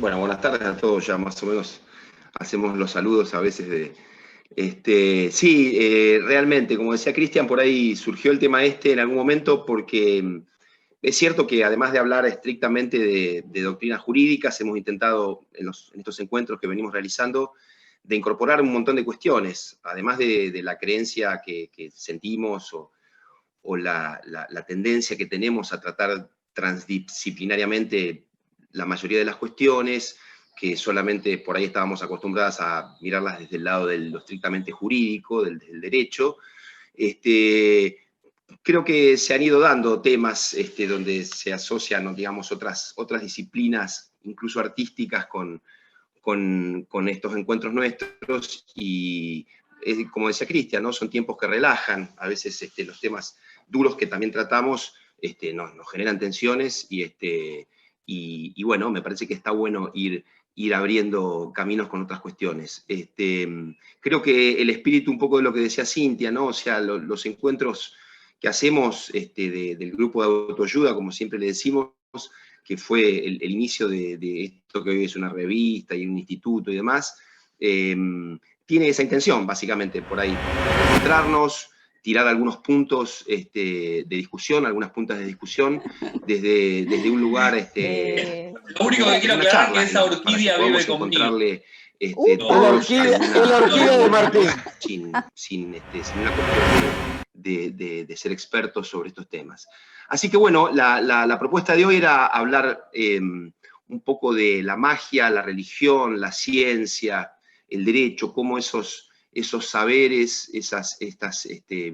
Bueno, buenas tardes a todos, ya más o menos hacemos los saludos a veces de... sí, realmente, como decía Cristian, por ahí surgió el tema en algún momento porque es cierto que además de hablar estrictamente de doctrinas jurídicas, hemos intentado en estos encuentros que venimos realizando de incorporar un montón de cuestiones, además de la creencia que sentimos o la tendencia que tenemos a tratar transdisciplinariamente la mayoría de las cuestiones, que solamente por ahí estábamos acostumbradas a mirarlas desde el lado de lo estrictamente jurídico, del derecho. Creo que se han ido dando temas donde se asocian, digamos, otras disciplinas, incluso artísticas, con estos encuentros nuestros, y como decía Cristian, ¿no? Son tiempos que relajan, a veces los temas duros que también tratamos nos generan tensiones, y bueno, me parece que está bueno ir abriendo caminos con otras cuestiones. Creo que el espíritu un poco de lo que decía Cintia, ¿no? O sea, los encuentros que hacemos del grupo de autoayuda, como siempre le decimos, que fue el inicio de esto que hoy es una revista y un instituto y demás, tiene esa intención, básicamente, por ahí. Encontrarnos, tirar algunos puntos de discusión, algunas puntas de discusión, desde un lugar... Lo único que quiero aclarar es que esa orquídea vive conmigo. El orquídea de Martín. Sin una cuestión de ser expertos sobre estos temas. Así que bueno, la propuesta de hoy era hablar un poco de la magia, la religión, la ciencia, el derecho, cómo esos saberes, estas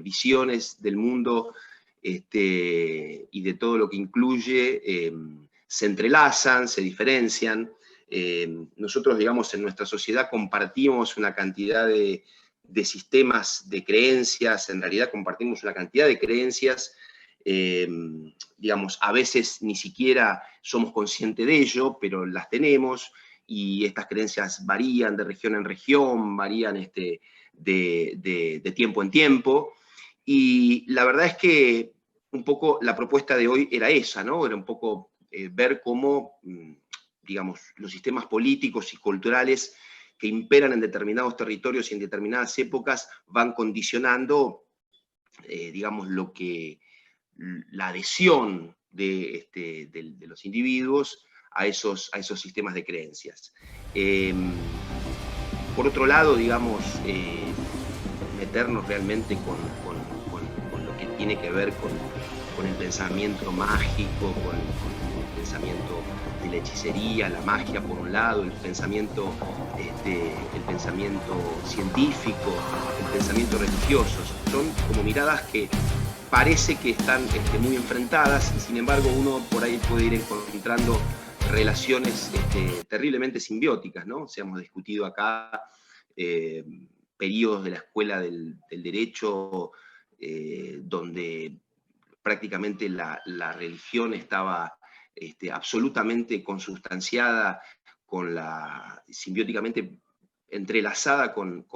visiones del mundo y de todo lo que incluye se entrelazan, se diferencian. Nosotros, digamos, en nuestra sociedad compartimos una cantidad de sistemas de creencias, en realidad compartimos una cantidad de creencias, digamos, a veces ni siquiera somos conscientes de ello, pero las tenemos, y estas creencias varían de región en región, varían de tiempo en tiempo, y la verdad es que un poco la propuesta de hoy era esa, ¿no? Era un poco ver cómo, digamos, los sistemas políticos y culturales que imperan en determinados territorios y en determinadas épocas van condicionando, digamos, la adhesión de los individuos a esos sistemas de creencias. Por otro lado, digamos, meternos realmente con lo que tiene que ver con el pensamiento mágico, con el pensamiento de la hechicería, la magia por un lado, el pensamiento científico, el pensamiento religioso. Son como miradas que parece que están muy enfrentadas, y sin embargo uno por ahí puede ir encontrando relaciones terriblemente simbióticas, ¿no? O sea, hemos discutido acá periodos de la escuela del derecho donde prácticamente la religión estaba absolutamente consustanciada, simbióticamente entrelazada con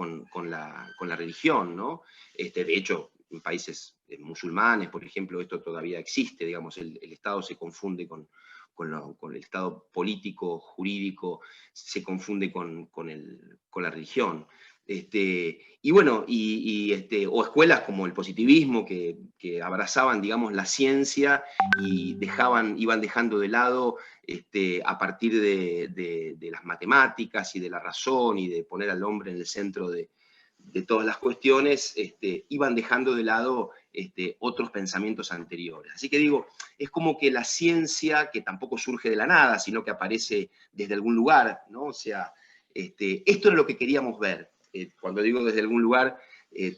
la religión, ¿no? De hecho, en países musulmanes, por ejemplo, esto todavía existe, digamos, el Estado se confunde con el Estado político, jurídico, se confunde con la religión. Y bueno, o escuelas como el positivismo que abrazaban, digamos, la ciencia y iban dejando de lado, a partir de las matemáticas y de la razón y de poner al hombre en el centro de todas las cuestiones, iban dejando de lado otros pensamientos anteriores. Así que digo, es como que la ciencia, que tampoco surge de la nada, sino que aparece desde algún lugar, ¿no? O sea, esto es lo que queríamos ver. Cuando digo desde algún lugar,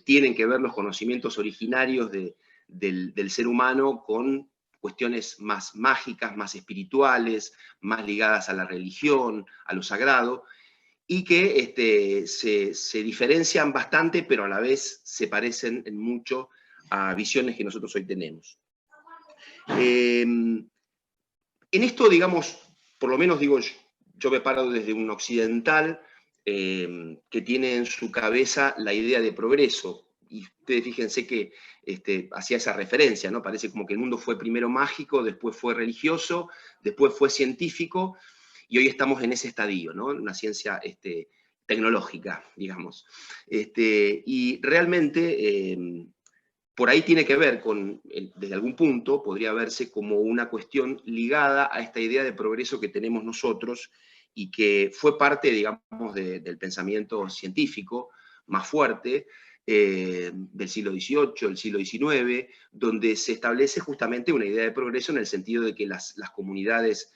tienen que ver los conocimientos originarios del ser humano con cuestiones más mágicas, más espirituales, más ligadas a la religión, a lo sagrado, y que se diferencian bastante, pero a la vez se parecen en mucho a visiones que nosotros hoy tenemos. En esto, digamos, por lo menos digo, yo me paro desde un occidental que tiene en su cabeza la idea de progreso, y ustedes fíjense que hacía esa referencia, ¿no? Parece como que el mundo fue primero mágico, después fue religioso, después fue científico, y hoy estamos en ese estadio, ¿no? Una ciencia tecnológica, digamos. Y realmente por ahí tiene que ver con, desde algún punto, podría verse como una cuestión ligada a esta idea de progreso que tenemos nosotros y que fue parte, digamos, del pensamiento científico más fuerte del siglo XVIII, el siglo XIX, donde se establece justamente una idea de progreso en el sentido de que las comunidades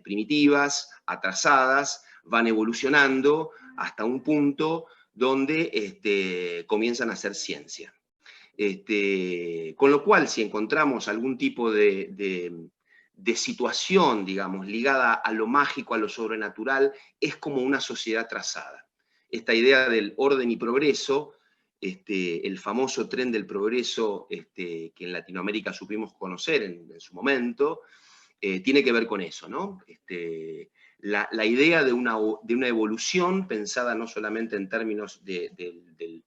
primitivas, atrasadas, van evolucionando hasta un punto donde comienzan a hacer ciencia. Con lo cual, si encontramos algún tipo de situación, digamos, ligada a lo mágico, a lo sobrenatural, es como una sociedad trazada. Esta idea del orden y progreso, el famoso tren del progreso que en Latinoamérica supimos conocer en su momento, tiene que ver con eso, ¿no? La idea de una evolución pensada no solamente en términos de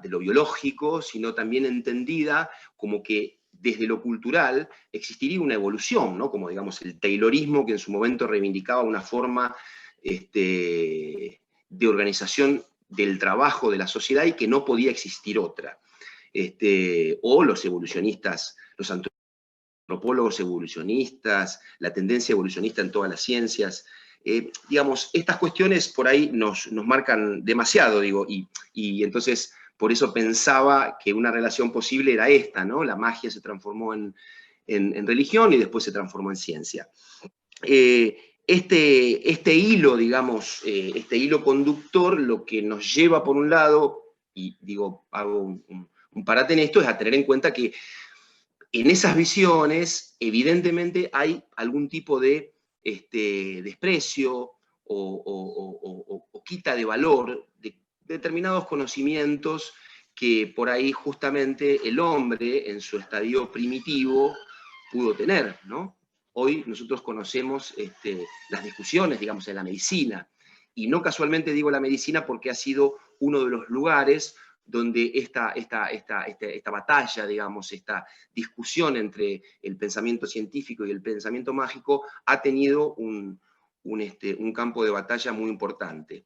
lo biológico, sino también entendida como que desde lo cultural existiría una evolución, ¿no? Como digamos el taylorismo que en su momento reivindicaba una forma de organización del trabajo de la sociedad y que no podía existir otra. O los evolucionistas, los antropólogos evolucionistas, la tendencia evolucionista en todas las ciencias. Digamos, estas cuestiones por ahí nos marcan demasiado, digo, y entonces por eso pensaba que una relación posible era esta, ¿no? La magia se transformó en religión y después se transformó en ciencia. Este hilo, digamos, este hilo conductor, lo que nos lleva por un lado, y digo, hago un parate en esto, es a tener en cuenta que en esas visiones, evidentemente, hay algún tipo de desprecio o quita de valor de determinados conocimientos que por ahí justamente el hombre en su estadio primitivo pudo tener, ¿no? Hoy nosotros conocemos las discusiones, digamos, en la medicina, y no casualmente digo la medicina porque ha sido uno de los lugares donde esta batalla, digamos, esta discusión entre el pensamiento científico y el pensamiento mágico ha tenido un campo de batalla muy importante.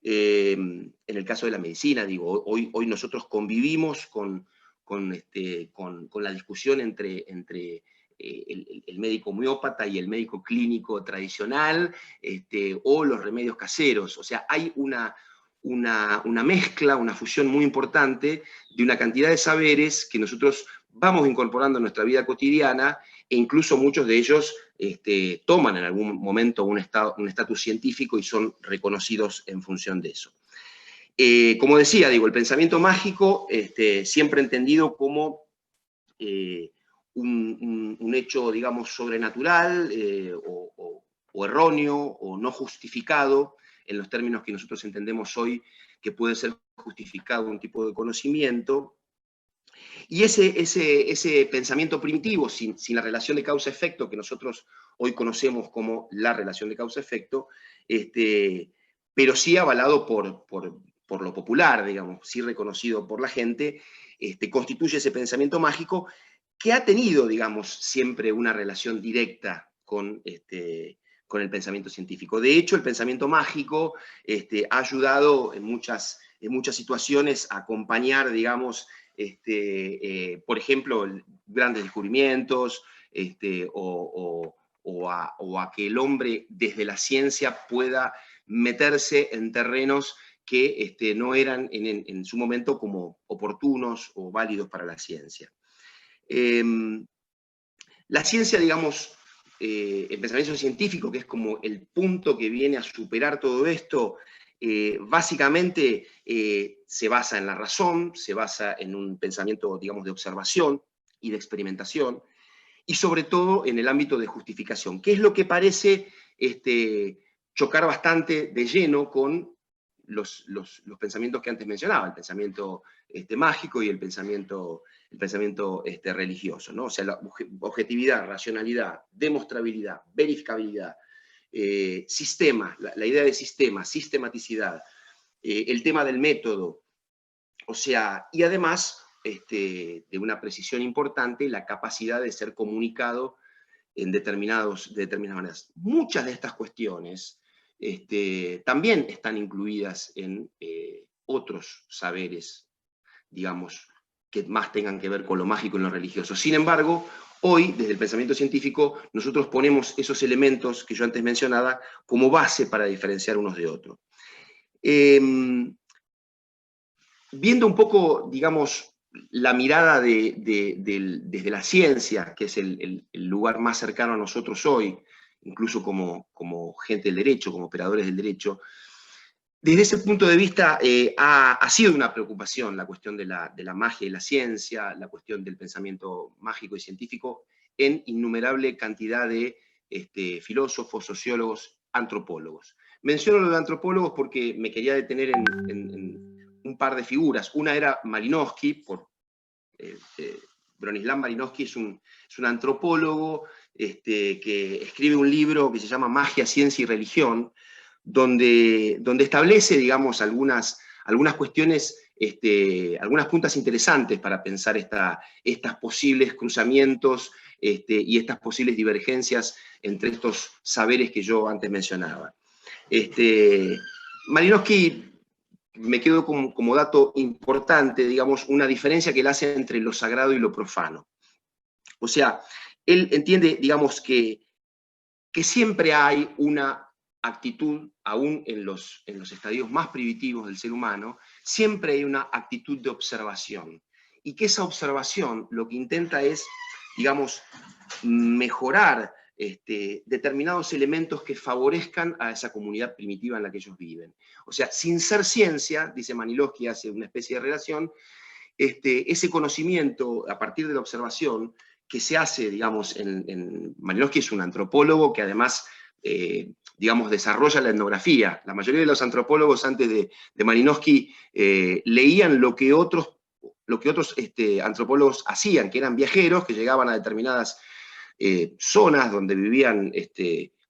En el caso de la medicina, digo, hoy nosotros convivimos con la discusión entre el médico homeópata y el médico clínico tradicional, o los remedios caseros. O sea, hay una mezcla, una fusión muy importante de una cantidad de saberes que nosotros vamos incorporando en nuestra vida cotidiana, e incluso muchos de ellos toman en algún momento un estatus científico y son reconocidos en función de eso. Como decía, digo, el pensamiento mágico, siempre entendido como un hecho, digamos, sobrenatural o erróneo o no justificado, en los términos que nosotros entendemos hoy que puede ser justificado un tipo de conocimiento. Y ese pensamiento primitivo, sin la relación de causa-efecto que nosotros hoy conocemos como la relación de causa-efecto, pero sí avalado por lo popular, digamos, sí reconocido por la gente, constituye ese pensamiento mágico que ha tenido, digamos, siempre una relación directa con el pensamiento científico. De hecho, el pensamiento mágico ha ayudado en muchas situaciones a acompañar, digamos, por ejemplo, grandes descubrimientos, o a que el hombre desde la ciencia pueda meterse en terrenos que no eran en su momento como oportunos o válidos para la ciencia. La ciencia, digamos, el pensamiento científico, que es como el punto que viene a superar todo esto, básicamente se basa en la razón, se basa en un pensamiento, digamos, de observación y de experimentación, y sobre todo en el ámbito de justificación, que es lo que parece chocar bastante de lleno con los pensamientos que antes mencionaba, el pensamiento mágico y el pensamiento religioso, ¿no? O sea, la objetividad, racionalidad, demostrabilidad, verificabilidad, sistema, la idea de sistema, sistematicidad, el tema del método, o sea, y además de una precisión importante, la capacidad de ser comunicado de determinadas maneras. Muchas de estas cuestiones también están incluidas en otros saberes, digamos, que más tengan que ver con lo mágico y lo religioso. Sin embargo, hoy, desde el pensamiento científico, nosotros ponemos esos elementos que yo antes mencionaba como base para diferenciar unos de otros. Viendo un poco, digamos, la mirada desde la ciencia, que es el lugar más cercano a nosotros hoy, incluso como gente del derecho, como operadores del derecho, desde ese punto de vista ha sido una preocupación la cuestión de la magia y la ciencia, la cuestión del pensamiento mágico y científico, en innumerable cantidad de filósofos, sociólogos, antropólogos. Menciono lo de antropólogos porque me quería detener en un par de figuras. Una era Malinowski, Bronislaw Malinowski es un antropólogo que escribe un libro que se llama Magia, Ciencia y Religión, donde establece, digamos, algunas cuestiones, algunas puntas interesantes para pensar estas posibles cruzamientos y estas posibles divergencias entre estos saberes que yo antes mencionaba. Malinowski, me quedo como dato importante, digamos, una diferencia que él hace entre lo sagrado y lo profano. O sea, él entiende, digamos, que siempre hay una actitud, aún en los estadios más primitivos del ser humano, siempre hay una actitud de observación. Y que esa observación lo que intenta es, digamos, mejorar determinados elementos que favorezcan a esa comunidad primitiva en la que ellos viven. O sea, sin ser ciencia, dice Malinowski, hace una especie de relación, ese conocimiento a partir de la observación que se hace, digamos, Malinowski es un antropólogo que además, digamos, desarrolla la etnografía. La mayoría de los antropólogos antes de Malinowski leían lo que otros antropólogos hacían, que eran viajeros que llegaban a determinadas zonas donde vivían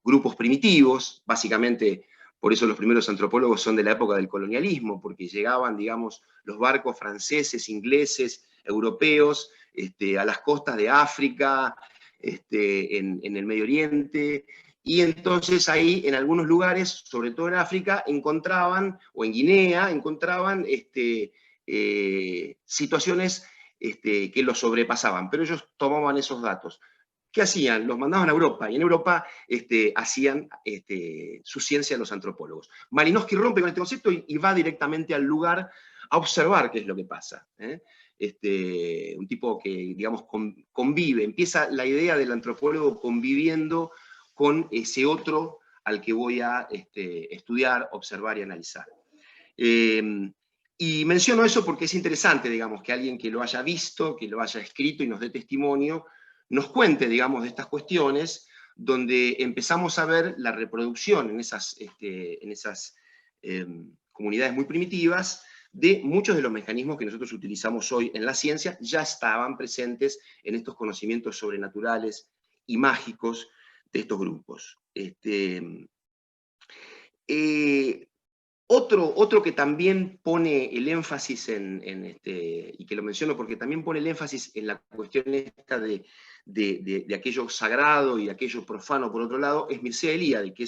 grupos primitivos, básicamente. Por eso los primeros antropólogos son de la época del colonialismo, porque llegaban, digamos, los barcos franceses, ingleses, europeos, a las costas de África, en el Medio Oriente, y entonces ahí, en algunos lugares, sobre todo en África, encontraban, o en Guinea, encontraban situaciones que los sobrepasaban, pero ellos tomaban esos datos. ¿Qué hacían? Los mandaban a Europa, y en Europa hacían su ciencia los antropólogos. Malinowski rompe con este concepto y va directamente al lugar a observar qué es lo que pasa. Un tipo que, digamos, convive, empieza la idea del antropólogo conviviendo con ese otro al que voy a estudiar, observar y analizar. Y menciono eso porque es interesante, digamos, que alguien que lo haya visto, que lo haya escrito y nos dé testimonio, nos cuente, digamos, de estas cuestiones, donde empezamos a ver la reproducción en esas comunidades muy primitivas de muchos de los mecanismos que nosotros utilizamos hoy en la ciencia, ya estaban presentes en estos conocimientos sobrenaturales y mágicos de estos grupos. Otro que también pone el énfasis y que lo menciono porque también pone el énfasis en la cuestión esta de aquello sagrado y aquello profano, por otro lado, es Mircea Eliade, que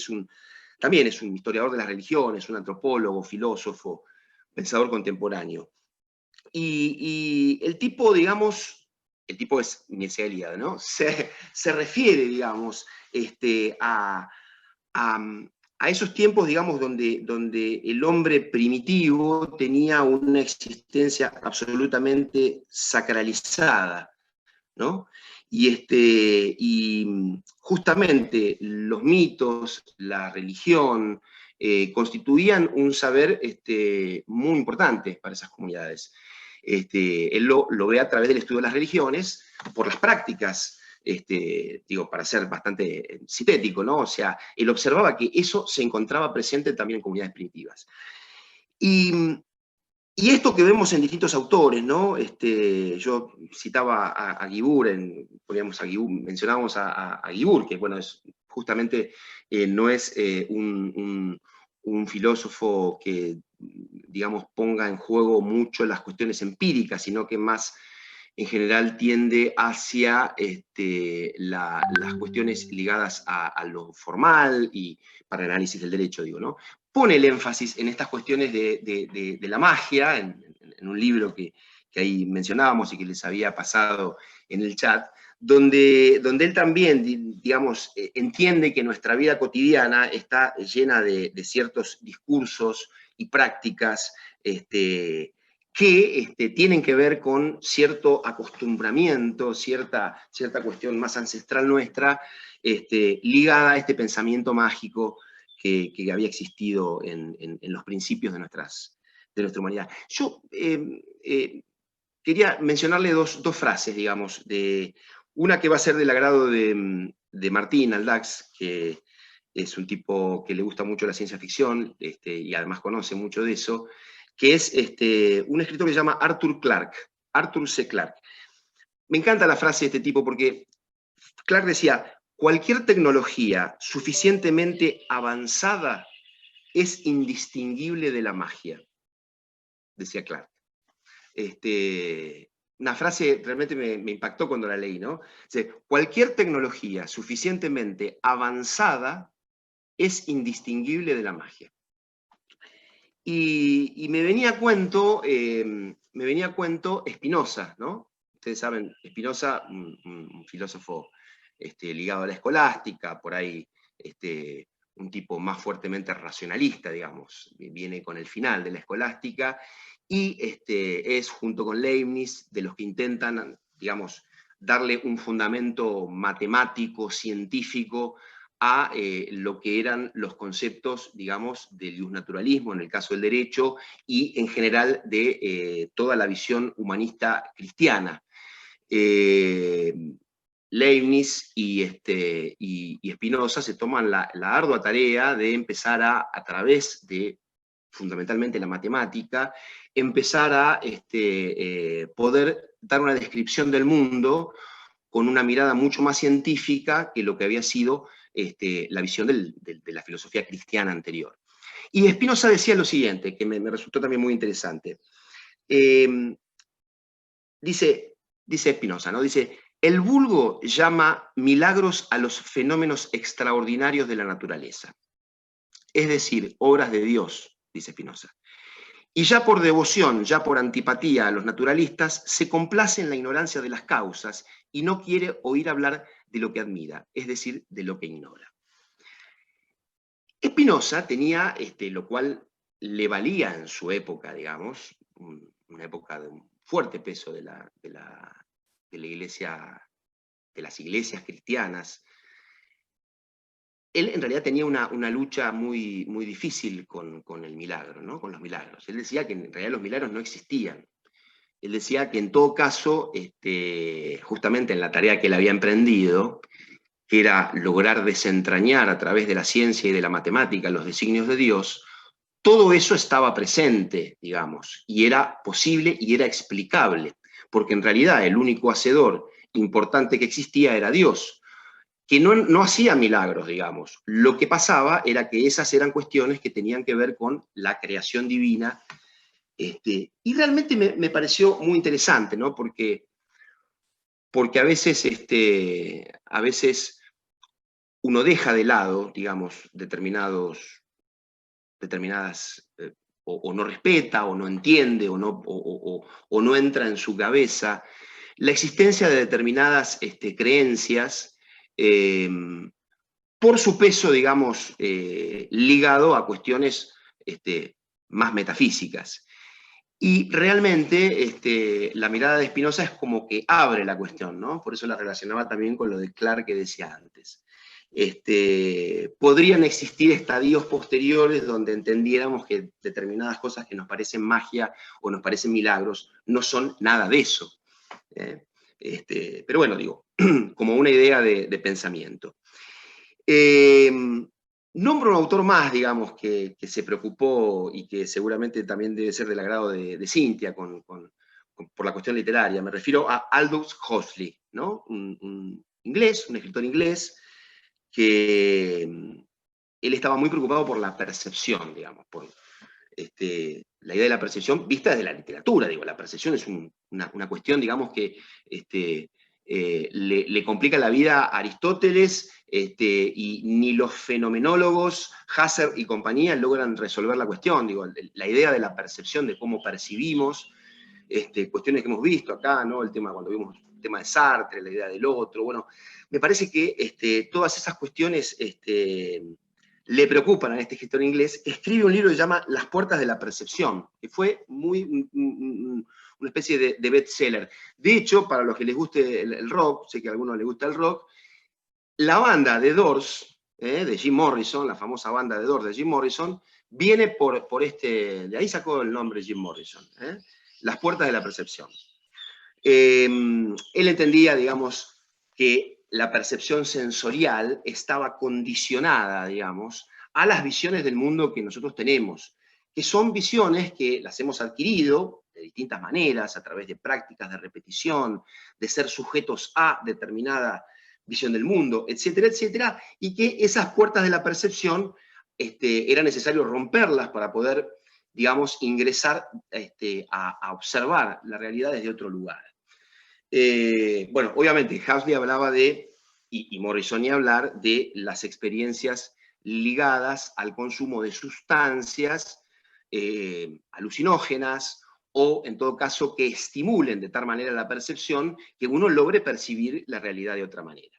también es un historiador de las religiones, un antropólogo, filósofo, pensador contemporáneo. Y el tipo, digamos, el tipo es Mircea Eliade, ¿no? Se refiere, digamos, a esos tiempos, digamos, donde el hombre primitivo tenía una existencia absolutamente sacralizada, ¿no? Y justamente los mitos, la religión, constituían un saber muy importante para esas comunidades. Él lo ve a través del estudio de las religiones, por las prácticas, digo, para ser bastante sintético, ¿no? O sea, él observaba que eso se encontraba presente también en comunidades primitivas. Y esto que vemos en distintos autores, ¿no? Yo citaba a Guibur, mencionábamos a Guibur, que bueno, justamente no es un filósofo que, digamos, ponga en juego mucho las cuestiones empíricas, sino que más en general tiende hacia las cuestiones ligadas a lo formal y para el análisis del derecho, digo, ¿no? Pone el énfasis en estas cuestiones de la magia, en un libro que ahí mencionábamos y que les había pasado en el chat, donde él también, digamos, entiende que nuestra vida cotidiana está llena de ciertos discursos y prácticas que tienen que ver con cierto acostumbramiento, cierta cuestión más ancestral nuestra, ligada a este pensamiento mágico que había existido en los principios de nuestra humanidad. Yo quería mencionarle dos frases, digamos, una que va a ser del agrado de Martín Aldax, que es un tipo que le gusta mucho la ciencia ficción, y además conoce mucho de eso, que es un escritor que se llama Arthur C. Clarke. Me encanta la frase de este tipo porque Clarke decía, cualquier tecnología suficientemente avanzada es indistinguible de la magia, decía Clarke. Una frase realmente me impactó cuando la leí, ¿no? Cualquier tecnología suficientemente avanzada es indistinguible de la magia. Y me venía a cuento Spinoza, ¿no? Ustedes saben, Spinoza, un filósofo ligado a la escolástica, por ahí un tipo más fuertemente racionalista, digamos, viene con el final de la escolástica, y es, junto con Leibniz, de los que intentan, digamos, darle un fundamento matemático, científico, a lo que eran los conceptos, digamos, del iusnaturalismo, en el caso del derecho, y en general de toda la visión humanista cristiana. Leibniz y Spinoza se toman la ardua tarea de empezar a través de, fundamentalmente la matemática, empezar a poder dar una descripción del mundo con una mirada mucho más científica que lo que había sido la visión de la filosofía cristiana anterior. Y Spinoza decía lo siguiente, que me resultó también muy interesante. Dice Spinoza, ¿no? Dice, el vulgo llama milagros a los fenómenos extraordinarios de la naturaleza. Es decir, obras de Dios, dice Spinoza. Y ya por devoción, ya por antipatía a los naturalistas, se complace en la ignorancia de las causas y no quiere oír hablar de lo que admira, es decir, de lo que ignora. Spinoza tenía, lo cual le valía en su época, digamos, una época de un fuerte peso de la iglesia, de las iglesias cristianas. Él en realidad tenía una lucha muy, muy difícil con el milagro, ¿no? Con los milagros. Él decía que en realidad los milagros no existían. Él decía que en todo caso, justamente en la tarea que él había emprendido, que era lograr desentrañar a través de la ciencia y de la matemática los designios de Dios, todo eso estaba presente, digamos, y era posible y era explicable, porque en realidad el único hacedor importante que existía era Dios, que no hacía milagros, digamos. Lo que pasaba era que esas eran cuestiones que tenían que ver con la creación divina, y realmente me pareció muy interesante, ¿no? Porque a veces uno deja de lado, digamos, determinadas, o no respeta, o no entiende, o no entra en su cabeza la existencia de determinadas creencias, por su peso, digamos, ligado a cuestiones más metafísicas. Y realmente la mirada de Spinoza es como que abre la cuestión, ¿no? Por eso la relacionaba también con lo de Clarke que decía antes. Podrían existir estadios posteriores donde entendiéramos que determinadas cosas que nos parecen magia o nos parecen milagros no son nada de eso. Pero bueno, digo, como una idea de pensamiento. Nombro un autor más, digamos, que se preocupó y que seguramente también debe ser del agrado de Cintia por la cuestión literaria. Me refiero a Aldous Huxley, ¿no? Un escritor inglés, que él estaba muy preocupado por la percepción, digamos, la idea de la percepción vista desde la literatura. Digo, la percepción es una cuestión, digamos, que le complica la vida a Aristóteles, y ni los fenomenólogos, Husserl y compañía, logran resolver la cuestión. Digo, la idea de la percepción, de cómo percibimos, cuestiones que hemos visto acá, ¿no? El tema, cuando vimos el tema de Sartre, la idea del otro, bueno, me parece que todas esas cuestiones le preocupan a este escritor inglés. Escribe un libro que se llama Las puertas de la percepción, que fue una especie de bestseller. De hecho, para los que les guste el rock, sé que a algunos les gusta el rock, la banda de Doors, de Jim Morrison, la famosa banda de Doors de Jim Morrison, viene por de ahí sacó el nombre Jim Morrison, Las puertas de la percepción. Él entendía, digamos, que la percepción sensorial estaba condicionada, digamos, a las visiones del mundo que nosotros tenemos, que son visiones que las hemos adquirido de distintas maneras, a través de prácticas de repetición, de ser sujetos a determinada visión del mundo, etcétera, etcétera, y que esas puertas de la percepción era necesario romperlas para poder, digamos, ingresar a observar la realidad desde otro lugar. Bueno, obviamente Huxley hablaba y Morrison y hablar de las experiencias ligadas al consumo de sustancias alucinógenas, o en todo caso que estimulen de tal manera la percepción que uno logre percibir la realidad de otra manera.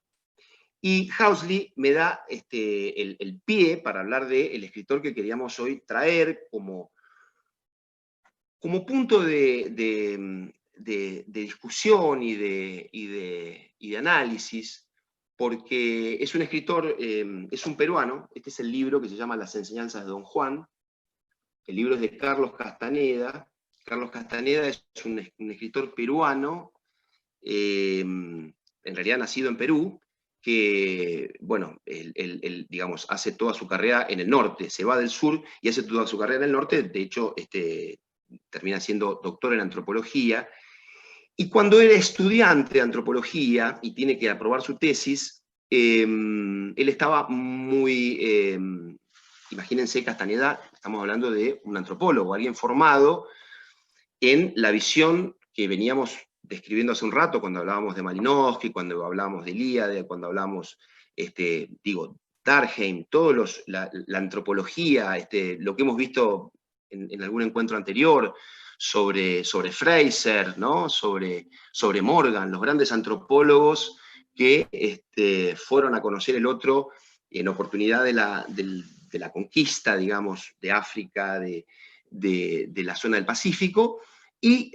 Y Huxley me da el pie para hablar del escritor que queríamos hoy traer como punto de discusión y de análisis, porque es un escritor, es un peruano. Este es el libro que se llama Las enseñanzas de Don Juan. El libro es de Carlos Castaneda. Carlos Castaneda es un escritor peruano, en realidad nacido en Perú, que, bueno, él, digamos, hace toda su carrera en el norte, se va del sur y hace toda su carrera en el norte. De hecho, termina siendo doctor en antropología, y cuando era estudiante de antropología y tiene que aprobar su tesis, él estaba muy, imagínense, Castaneda, estamos hablando de un antropólogo, alguien formado en la visión que veníamos describiendo hace un rato, cuando hablábamos de Malinowski, cuando hablábamos de Ilíada, cuando hablábamos, Durkheim, la antropología, lo que hemos visto en algún encuentro anterior, sobre Fraser, ¿no? sobre Morgan, los grandes antropólogos que fueron a conocer el otro en oportunidad de la conquista, digamos, de África, de la zona del Pacífico, y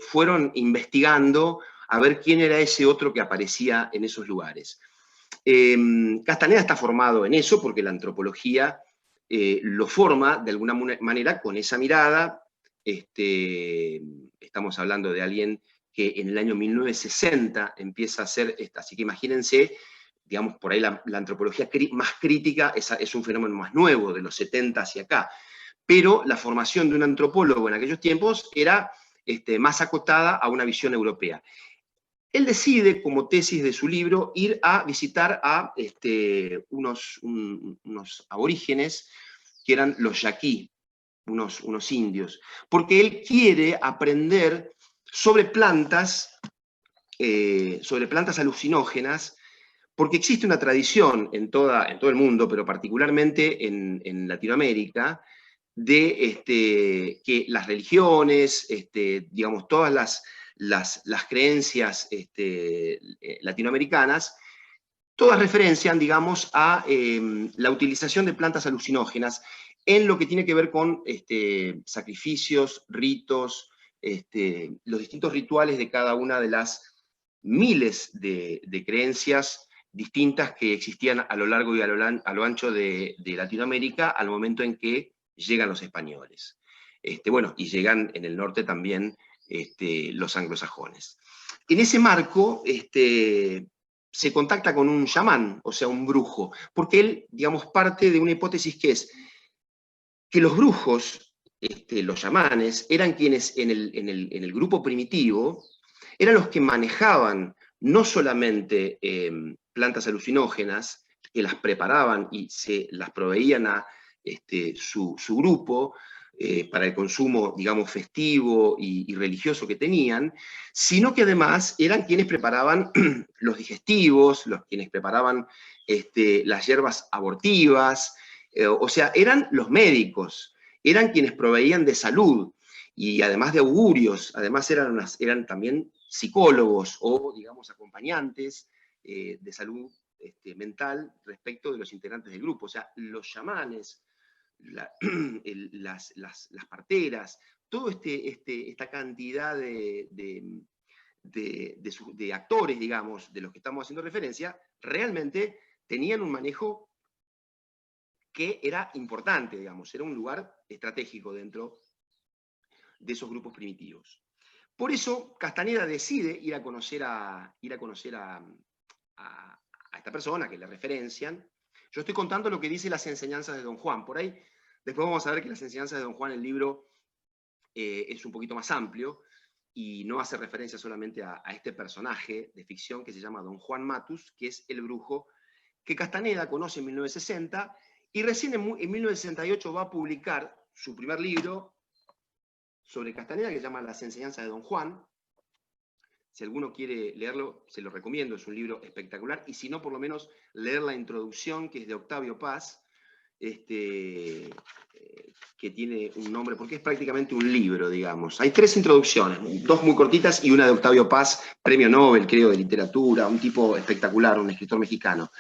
fueron investigando a ver quién era ese otro que aparecía en esos lugares. Castaneda está formado en eso porque la antropología lo forma de alguna manera con esa mirada. Estamos hablando de alguien que en el año 1960 empieza a hacer, así que imagínense, digamos, por ahí la antropología más crítica es un fenómeno más nuevo, de los 70 hacia acá. Pero la formación de un antropólogo en aquellos tiempos era más acotada a una visión europea. Él decide, como tesis de su libro, ir a visitar a unos aborígenes que eran los yaquí, unos indios, porque él quiere aprender sobre plantas alucinógenas, porque existe una tradición en todo el mundo, pero particularmente en Latinoamérica, de que las religiones, digamos, todas las creencias latinoamericanas, todas referencian, digamos, a la utilización de plantas alucinógenas en lo que tiene que ver con sacrificios, ritos, los distintos rituales de cada una de las miles de creencias distintas que existían a lo largo y a lo ancho de Latinoamérica al momento en que llegan los españoles. Bueno, y llegan en el norte también los anglosajones. En ese marco, se contacta con un chamán, o sea, un brujo, porque él, digamos, parte de una hipótesis que es que los brujos, los chamanes, eran quienes en el grupo primitivo eran los que manejaban no solamente plantas alucinógenas, que las preparaban y se las proveían a su grupo, para el consumo, digamos, festivo y religioso que tenían, sino que además eran quienes preparaban los digestivos, quienes preparaban las hierbas abortivas, o sea, eran los médicos, eran quienes proveían de salud, y además de augurios, además eran también psicólogos o, digamos, acompañantes de salud mental respecto de los integrantes del grupo. O sea, los chamanes, las parteras, toda esta cantidad de actores, digamos, de los que estamos haciendo referencia, realmente tenían un manejo que era importante, digamos, era un lugar estratégico dentro de esos grupos primitivos. Por eso Castaneda decide ir a conocer a esta persona que le referencian. Yo estoy contando lo que dice las enseñanzas de Don Juan. Por ahí, después vamos a ver que las enseñanzas de Don Juan, el libro, es un poquito más amplio y no hace referencia solamente a este personaje de ficción que se llama Don Juan Matus, que es el brujo que Castaneda conoce en 1960 y recién en 1968 va a publicar su primer libro sobre Castaneda, que se llama Las enseñanzas de Don Juan. Si alguno quiere leerlo, se lo recomiendo, es un libro espectacular, y si no, por lo menos leer la introducción, que es de Octavio Paz, que tiene un nombre, porque es prácticamente un libro, digamos. Hay 3 introducciones, 2 muy cortitas y una de Octavio Paz, premio Nobel, creo, de literatura, un tipo espectacular, un escritor mexicano.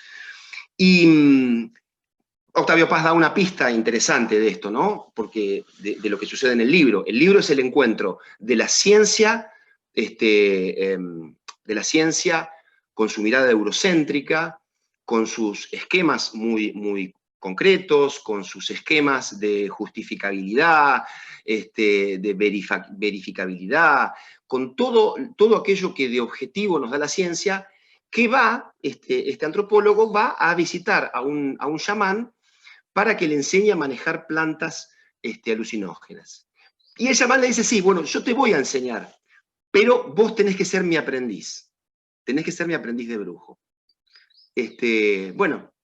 Y Octavio Paz da una pista interesante de esto, ¿no? Porque de lo que sucede en el libro. El libro es el encuentro de la ciencia, con su mirada eurocéntrica, con sus esquemas muy, muy concretos, con sus esquemas de justificabilidad, de verificabilidad, con todo aquello que de objetivo nos da la ciencia, que va, este antropólogo va a visitar a un chamán para que le enseñe a manejar plantas alucinógenas. Y el chamán le dice, sí, bueno, yo te voy a enseñar, pero vos tenés que ser mi aprendiz. Tenés que ser mi aprendiz de brujo. Bueno,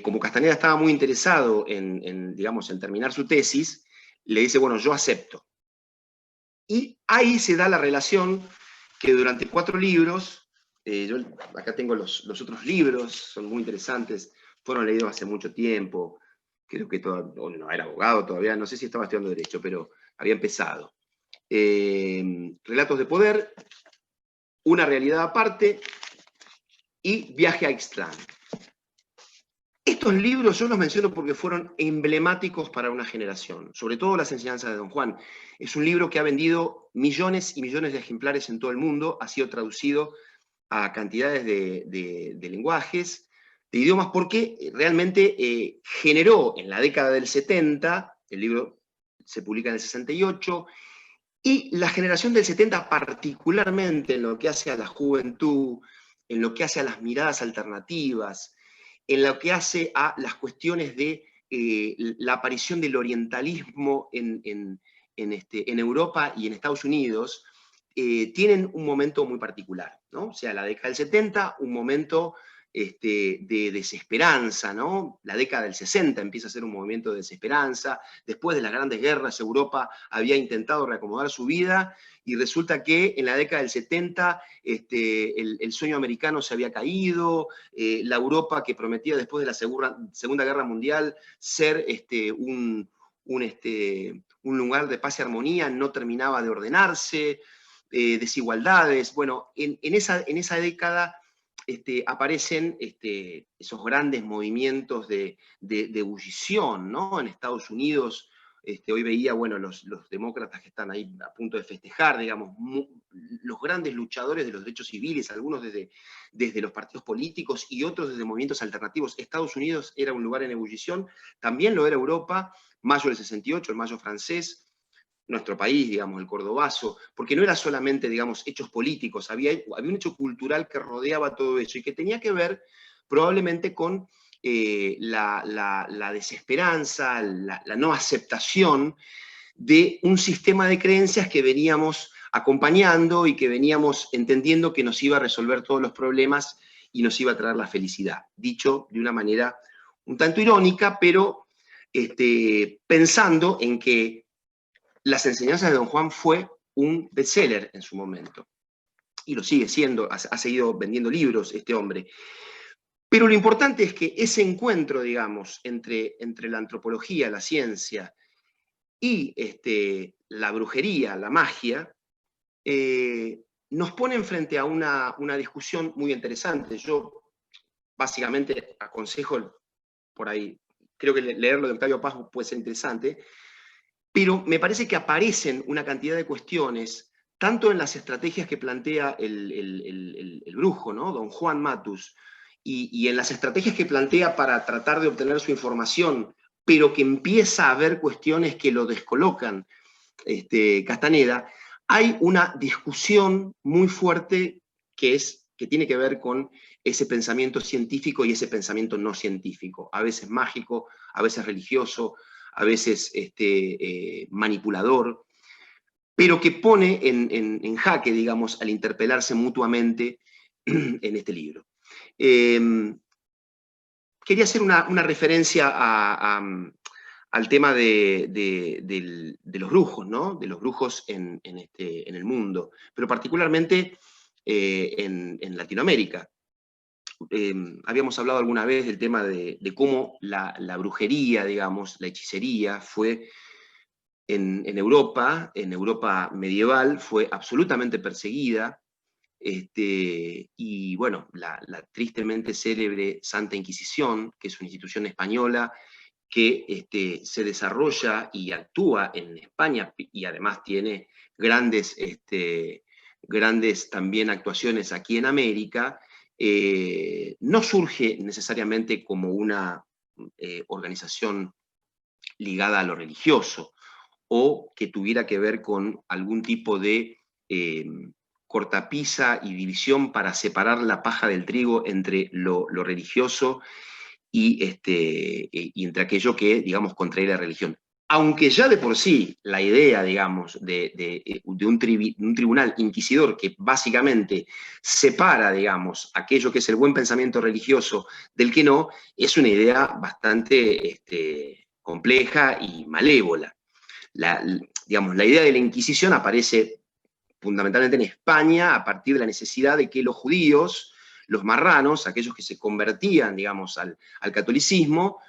como Castaneda estaba muy interesado en terminar su tesis, le dice, bueno, yo acepto. Y ahí se da la relación que durante 4 libros, yo acá tengo los otros libros, son muy interesantes, fueron leídos hace mucho tiempo, creo que no era abogado todavía, no sé si estaba estudiando Derecho, pero había empezado. Relatos de poder, Una realidad aparte y Viaje a Ixtlán. Estos libros yo los menciono porque fueron emblemáticos para una generación, sobre todo las enseñanzas de Don Juan. Es un libro que ha vendido millones y millones de ejemplares en todo el mundo, ha sido traducido a cantidades de lenguajes, de idiomas, porque realmente generó en la década del 70, el libro se publica en el 68, y la generación del 70 particularmente en lo que hace a la juventud, en lo que hace a las miradas alternativas, en lo que hace a las cuestiones de la aparición del orientalismo en Europa y en Estados Unidos, tienen un momento muy particular, ¿no? O sea, la década del 70, un momento de desesperanza, ¿no? La década del 60 empieza a ser un movimiento de desesperanza. Después de las grandes guerras, Europa había intentado reacomodar su vida y resulta que en la década del 70 el sueño americano se había caído, la Europa que prometía después de la Segunda Guerra Mundial ser un lugar de paz y armonía no terminaba de ordenarse, desigualdades. Bueno, en esa década aparecen esos grandes movimientos de ebullición, ¿no? En Estados Unidos, hoy veía, bueno, los demócratas que están ahí a punto de festejar, digamos, los grandes luchadores de los derechos civiles, algunos desde los partidos políticos y otros desde movimientos alternativos. Estados Unidos era un lugar en ebullición, también lo era Europa, mayo del 68, el mayo francés, nuestro país, digamos, el cordobazo, porque no era solamente, digamos, hechos políticos, había un hecho cultural que rodeaba todo eso y que tenía que ver probablemente con la desesperanza, la no aceptación de un sistema de creencias que veníamos acompañando y que veníamos entendiendo que nos iba a resolver todos los problemas y nos iba a traer la felicidad. Dicho de una manera un tanto irónica, pero pensando en que Las enseñanzas de Don Juan fue un bestseller en su momento, y lo sigue siendo, ha seguido vendiendo libros este hombre. Pero lo importante es que ese encuentro, digamos, entre la antropología, la ciencia y la brujería, la magia, nos ponen frente a una discusión muy interesante. Yo básicamente aconsejo, por ahí, creo que leerlo de Octavio Paz puede ser interesante, pero me parece que aparecen una cantidad de cuestiones, tanto en las estrategias que plantea el brujo, ¿no? Don Juan Matus, y en las estrategias que plantea para tratar de obtener su información, pero que empieza a haber cuestiones que lo descolocan, Castaneda, hay una discusión muy fuerte que tiene que ver con ese pensamiento científico y ese pensamiento no científico, a veces mágico, a veces religioso, a veces manipulador, pero que pone en jaque, digamos, al interpelarse mutuamente en este libro. Quería hacer una referencia al tema de los brujos, ¿no? De los brujos en el mundo, pero particularmente en Latinoamérica. Habíamos hablado alguna vez del tema de cómo la brujería, digamos, la hechicería fue en Europa medieval, fue absolutamente perseguida, y bueno, la tristemente célebre Santa Inquisición, que es una institución española que se desarrolla y actúa en España, y además tiene grandes también actuaciones aquí en América, no surge necesariamente como una organización ligada a lo religioso, o que tuviera que ver con algún tipo de cortapisa y división para separar la paja del trigo entre lo religioso y entre aquello que, digamos, contrae la religión. Aunque ya de por sí la idea, digamos, de un tribunal inquisidor que básicamente separa, digamos, aquello que es el buen pensamiento religioso del que no, es una idea bastante compleja y malévola. Digamos, la idea de la Inquisición aparece fundamentalmente en España a partir de la necesidad de que los judíos, los marranos, aquellos que se convertían, digamos, al catolicismo,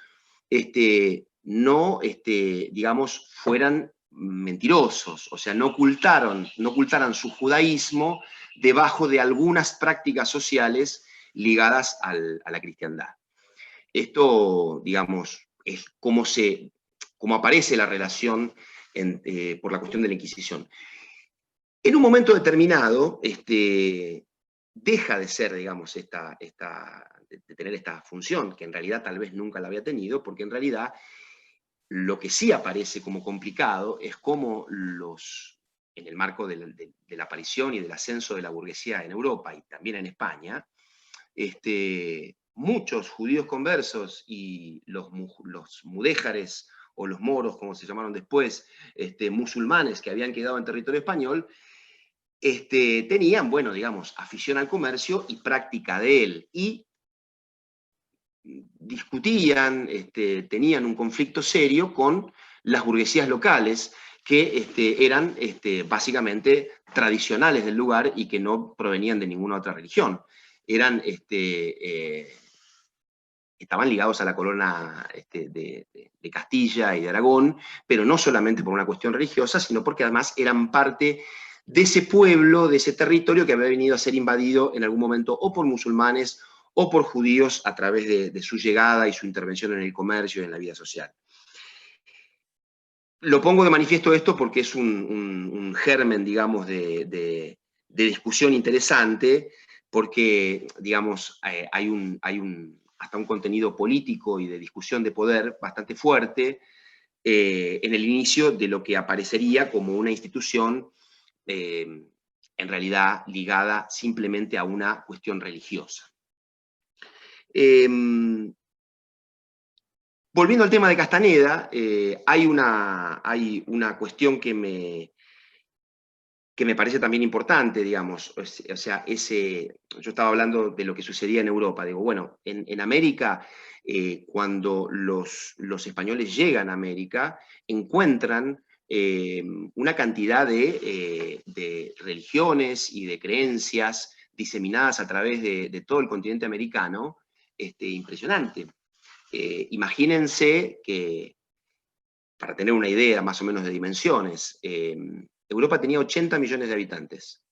no, digamos, fueran mentirosos, o sea, no ocultaran su judaísmo debajo de algunas prácticas sociales ligadas a la cristiandad. Esto, digamos, es como aparece la relación por la cuestión de la Inquisición. En un momento determinado, deja de ser, digamos, de tener esta función, que en realidad tal vez nunca la había tenido, porque en realidad lo que sí aparece como complicado es cómo en el marco de la aparición y del ascenso de la burguesía en Europa y también en España, muchos judíos conversos y los mudéjares o los moros, como se llamaron después, musulmanes que habían quedado en territorio español, tenían, bueno, digamos, afición al comercio y práctica de él, y discutían, tenían un conflicto serio con las burguesías locales, que eran básicamente tradicionales del lugar y que no provenían de ninguna otra religión. Eran, estaban ligados a la corona de Castilla y de Aragón, pero no solamente por una cuestión religiosa, sino porque además eran parte de ese pueblo, de ese territorio que había venido a ser invadido en algún momento o por musulmanes o por judíos a través de su llegada y su intervención en el comercio y en la vida social. Lo pongo de manifiesto esto porque es un germen, digamos, de discusión interesante, porque, digamos, hay hasta un contenido político y de discusión de poder bastante fuerte en el inicio de lo que aparecería como una institución en realidad ligada simplemente a una cuestión religiosa. Volviendo al tema de Castaneda, hay una cuestión que me parece también importante, digamos. O sea, yo estaba hablando de lo que sucedía en Europa. Digo, bueno, en América cuando los españoles llegan a América, encuentran una cantidad de religiones y de creencias diseminadas a través de todo el continente americano, impresionante. Imagínense que, para tener una idea más o menos de dimensiones, Europa tenía 80 millones de habitantes.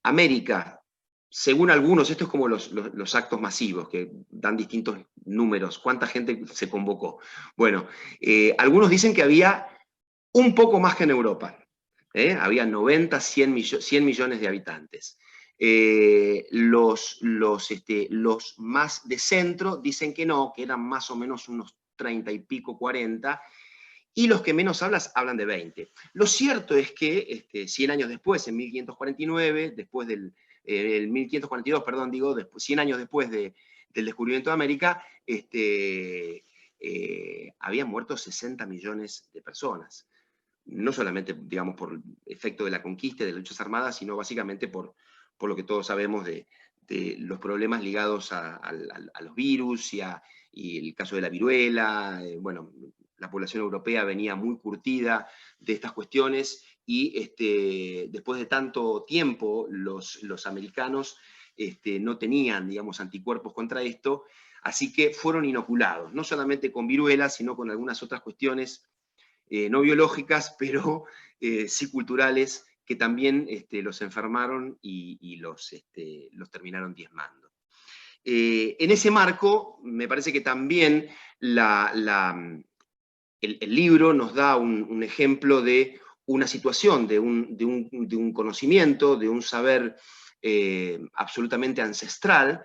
América, según algunos, esto es como los actos masivos, que dan distintos números, cuánta gente se convocó. Bueno, algunos dicen que había un poco más que en Europa. Había 90, 100 millones de habitantes. Los más de centro dicen que no, que eran más o menos unos 30 y pico, 40, y los que menos hablan de 20. Lo cierto es que 100 años después, en 1549, después del 1542, perdón, digo, 100 años después del descubrimiento de América, habían muerto 60 millones de personas. No solamente, digamos, por efecto de la conquista y de las luchas armadas, sino básicamente por lo que todos sabemos de los problemas ligados a los virus y el caso de la viruela. Bueno, la población europea venía muy curtida de estas cuestiones y después de tanto tiempo los americanos no tenían, digamos, anticuerpos contra esto, así que fueron inoculados, no solamente con viruela, sino con algunas otras cuestiones no biológicas, pero sí culturales, que también los enfermaron y los terminaron diezmando. En ese marco, me parece que también el libro nos da un ejemplo de una situación, de un conocimiento, de un saber absolutamente ancestral,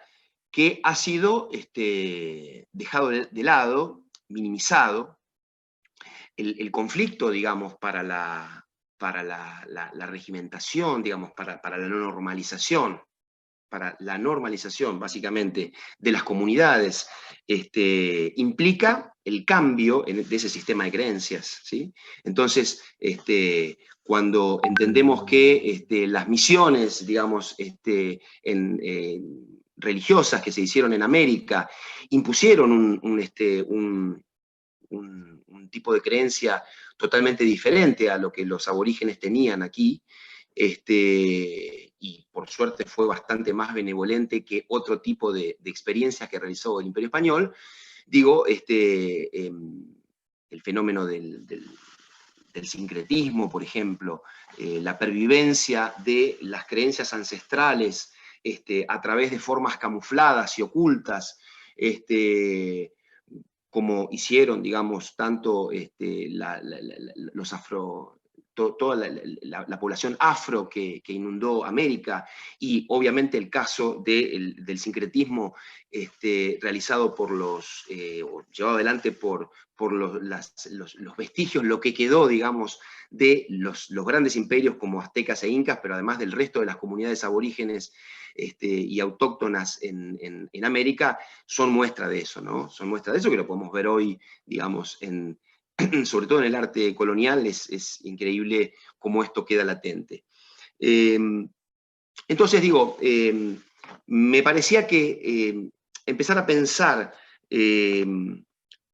que ha sido dejado de lado, minimizado. El conflicto, digamos, para la regimentación, digamos, para la normalización, básicamente, de las comunidades, implica el cambio de ese sistema de creencias, ¿sí? Entonces, cuando entendemos que las misiones, digamos, religiosas que se hicieron en América, impusieron un tipo de creencia totalmente diferente a lo que los aborígenes tenían aquí, y por suerte fue bastante más benevolente que otro tipo de experiencias que realizó el Imperio Español. Digo, el fenómeno del sincretismo, por ejemplo, la pervivencia de las creencias ancestrales a través de formas camufladas y ocultas, como hicieron, digamos, tanto los toda la población afro que inundó América, y obviamente el caso del sincretismo realizado por o llevado adelante por los vestigios, lo que quedó, digamos, de los grandes imperios como aztecas e incas, pero además del resto de las comunidades aborígenes y autóctonas en América, son muestra de eso, ¿no? Son muestra de eso, que lo podemos ver hoy, digamos, sobre todo en el arte colonial. Es increíble cómo esto queda latente. Entonces digo, me parecía que empezar a pensar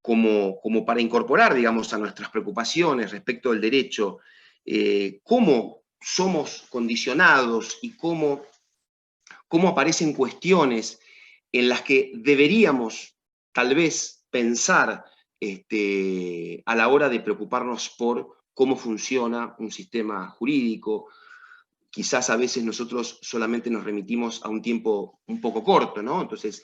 como para incorporar, digamos, a nuestras preocupaciones respecto del derecho, cómo somos condicionados y cómo aparecen cuestiones en las que deberíamos tal vez pensar a la hora de preocuparnos por cómo funciona un sistema jurídico. Quizás a veces nosotros solamente nos remitimos a un tiempo un poco corto, ¿no? Entonces,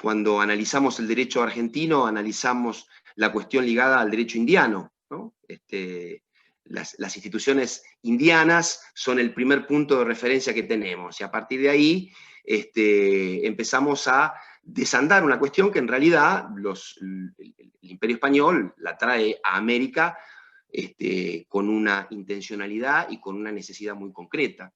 cuando analizamos el derecho argentino, analizamos la cuestión ligada al derecho indiano, ¿no? Las instituciones indianas son el primer punto de referencia que tenemos, y a partir de ahí empezamos a desandar una cuestión que en realidad el Imperio Español la trae a América con una intencionalidad y con una necesidad muy concreta.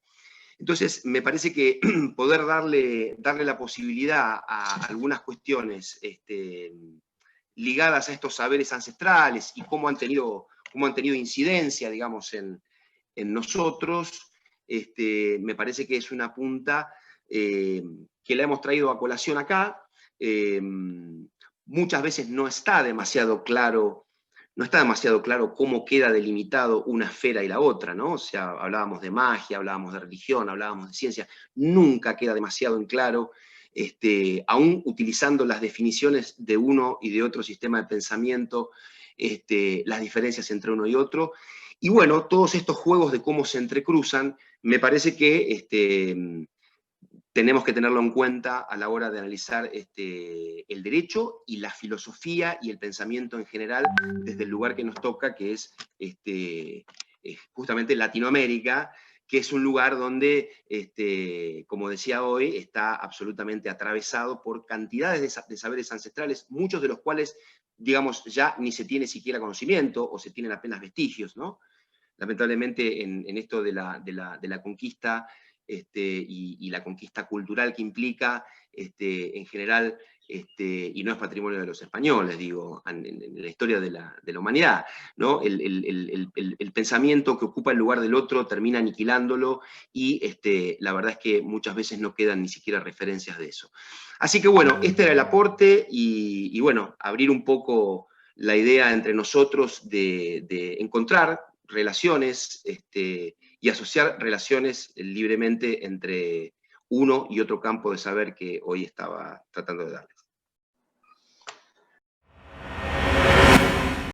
Entonces, me parece que poder darle la posibilidad a algunas cuestiones ligadas a estos saberes ancestrales y cómo han tenido incidencia, digamos, en nosotros, me parece que es una punta que la hemos traído a colación acá, muchas veces no está demasiado claro cómo queda delimitado una esfera y la otra, ¿no? O sea, hablábamos de magia, hablábamos de religión, hablábamos de ciencia, nunca queda demasiado en claro, aún utilizando las definiciones de uno y de otro sistema de pensamiento, las diferencias entre uno y otro. Y bueno, todos estos juegos de cómo se entrecruzan, me parece que tenemos que tenerlo en cuenta a la hora de analizar el derecho y la filosofía y el pensamiento en general desde el lugar que nos toca, que es justamente Latinoamérica, que es un lugar donde, como decía hoy, está absolutamente atravesado por cantidades de saberes ancestrales, muchos de los cuales, digamos, ya ni se tiene siquiera conocimiento o se tienen apenas vestigios, ¿no? Lamentablemente en esto de la conquista y la conquista cultural que implica, en general, y no es patrimonio de los españoles, digo, en la historia de la humanidad, ¿no? El pensamiento que ocupa el lugar del otro termina aniquilándolo y la verdad es que muchas veces no quedan ni siquiera referencias de eso. Así que bueno, este era el aporte y bueno, abrir un poco la idea entre nosotros de encontrar relaciones y asociar relaciones libremente entre uno y otro campo de saber que hoy estaba tratando de darles.